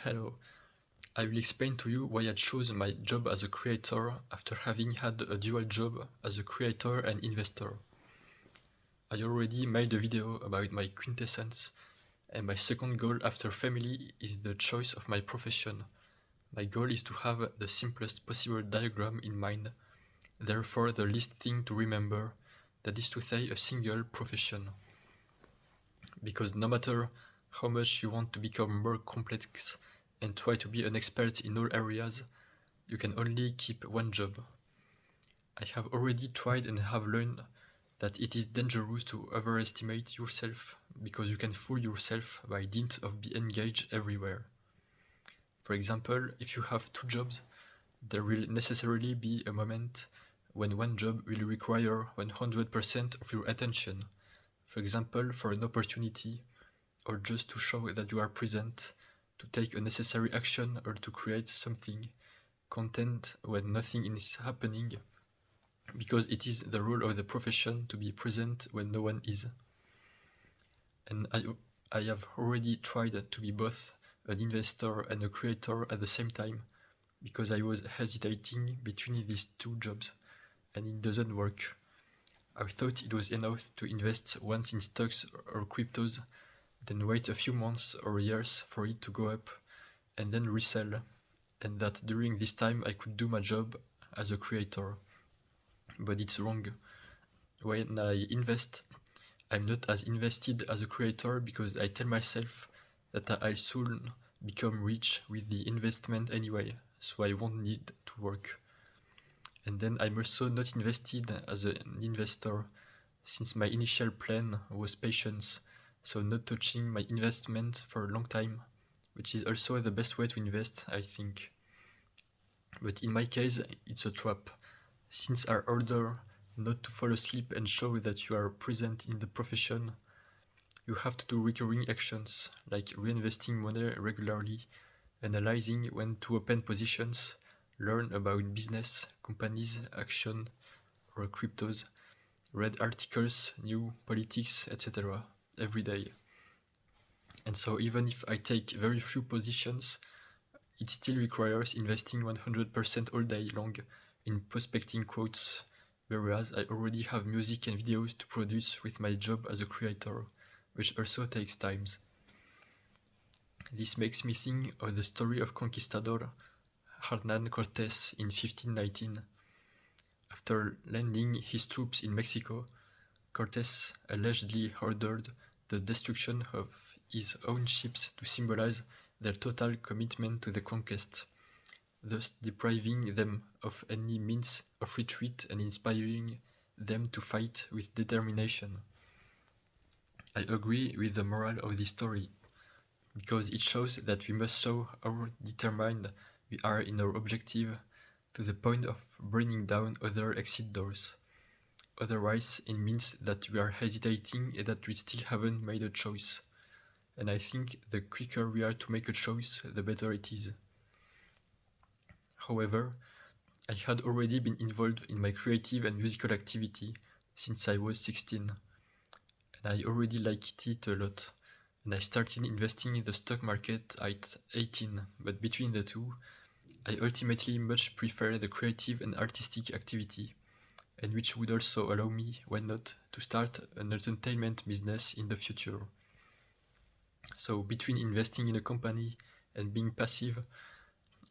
Hello, I will explain to you why I chose my job as a creator after having had a dual job as a creator and investor. I already made a video about my quintessence, and my second goal after family is the choice of my profession. My goal is to have the simplest possible diagram in mind, therefore the least thing to remember, that is to say a single profession. Because no matter how much you want to become more complex and try to be an expert in all areas, you can only keep one job. I have already tried and have learned that it is dangerous to overestimate yourself because you can fool yourself by dint of being engaged everywhere. For example, if you have two jobs, there will necessarily be a moment when one job will require 100% of your attention, for example, for an opportunity, or just to show that you are present, to take a necessary action or to create something, content when nothing is happening, because it is the role of the profession to be present when no one is. And I have already tried to be both an investor and a creator at the same time, because I was hesitating between these two jobs, and it doesn't work. I thought it was enough to invest once in stocks or cryptos, then wait a few months or years for it to go up, and then resell, and that during this time I could do my job as a creator. But it's wrong. When I invest, I'm not as invested as a creator because I tell myself that I'll soon become rich with the investment anyway, so I won't need to work. And then I'm also not invested as an investor, since my initial plan was patience, so not touching my investment for a long time, which is also the best way to invest, I think. But in my case, it's a trap, since our order not to fall asleep and show that you are present in the profession, you have to do recurring actions, like reinvesting money regularly, analyzing when to open positions, learn about business, companies, action, or cryptos, read articles, new politics, etc. every day. And so even if I take very few positions, it still requires investing 100% all day long in prospecting quotes, whereas I already have music and videos to produce with my job as a creator, which also takes time. This makes me think of the story of conquistador Hernán Cortés in 1519. After landing his troops in Mexico, Cortés allegedly ordered the destruction of his own ships to symbolize their total commitment to the conquest, thus depriving them of any means of retreat and inspiring them to fight with determination. I agree with the moral of this story, because it shows that we must show how determined we are in our objective to the point of burning down other exit doors. Otherwise, it means that we are hesitating and that we still haven't made a choice. And I think the quicker we are to make a choice, the better it is. However, I had already been involved in my creative and musical activity since I was 16, and I already liked it a lot. And I started investing in the stock market at 18, but between the two, I ultimately much prefer the creative and artistic activity, and which would also allow me, why not, to start an entertainment business in the future. So between investing in a company and being passive,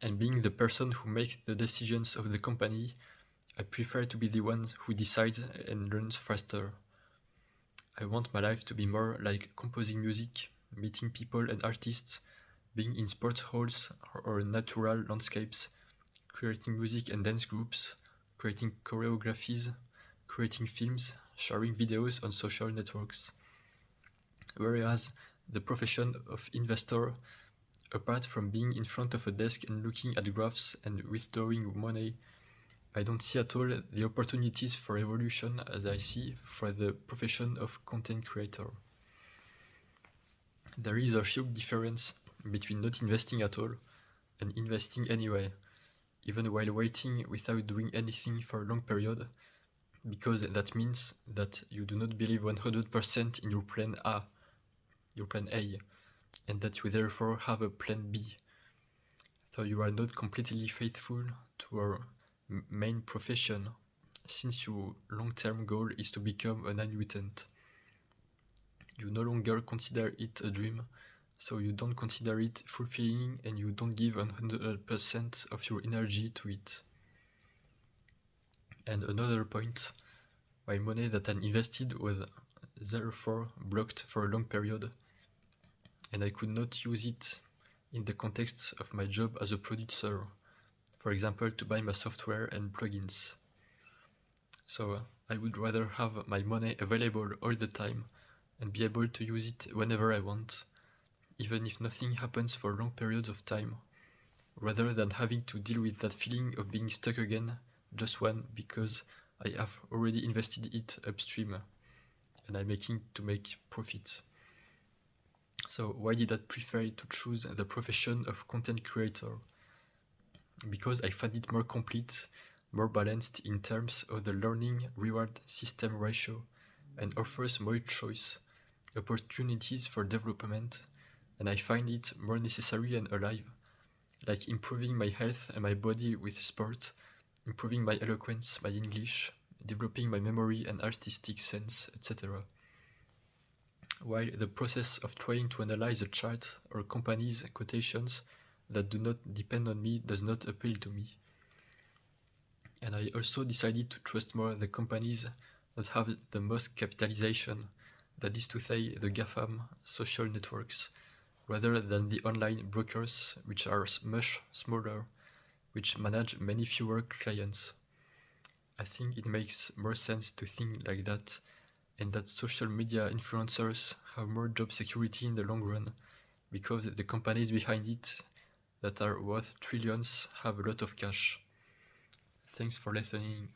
and being the person who makes the decisions of the company, I prefer to be the one who decides and learns faster. I want my life to be more like composing music, meeting people and artists, being in sports halls or natural landscapes, creating music and dance groups, creating choreographies, creating films, sharing videos on social networks. Whereas the profession of investor, apart from being in front of a desk and looking at graphs and withdrawing money, I don't see at all the opportunities for evolution as I see for the profession of content creator. There is a huge difference between not investing at all and investing anyway, even while waiting without doing anything for a long period, because that means that you do not believe 100% in your plan A, and that you therefore have a plan B. So you are not completely faithful to your main profession, since your long-term goal is to become an annuitant. You no longer consider it a dream, so you don't consider it fulfilling and you don't give 100% of your energy to it. And another point, my money that I invested was therefore blocked for a long period, and I could not use it in the context of my job as a producer, for example, to buy my software and plugins. So I would rather have my money available all the time and be able to use it whenever I want, even if nothing happens for long periods of time, rather than having to deal with that feeling of being stuck again just when because I have already invested it upstream and I'm making to make profit. So why did I prefer to choose the profession of content creator? Because I find it more complete, more balanced in terms of the learning reward system ratio, and offers more choice, opportunities for development, and I find it more necessary and alive, like improving my health and my body with sport, improving my eloquence, my English, developing my memory and artistic sense, etc. While the process of trying to analyze a chart or company's quotations that do not depend on me does not appeal to me. And I also decided to trust more the companies that have the most capitalization, that is to say the GAFAM social networks, rather than the online brokers, which are much smaller, which manage many fewer clients. I think it makes more sense to think like that, and that social media influencers have more job security in the long run, because the companies behind it that are worth trillions have a lot of cash. Thanks for listening.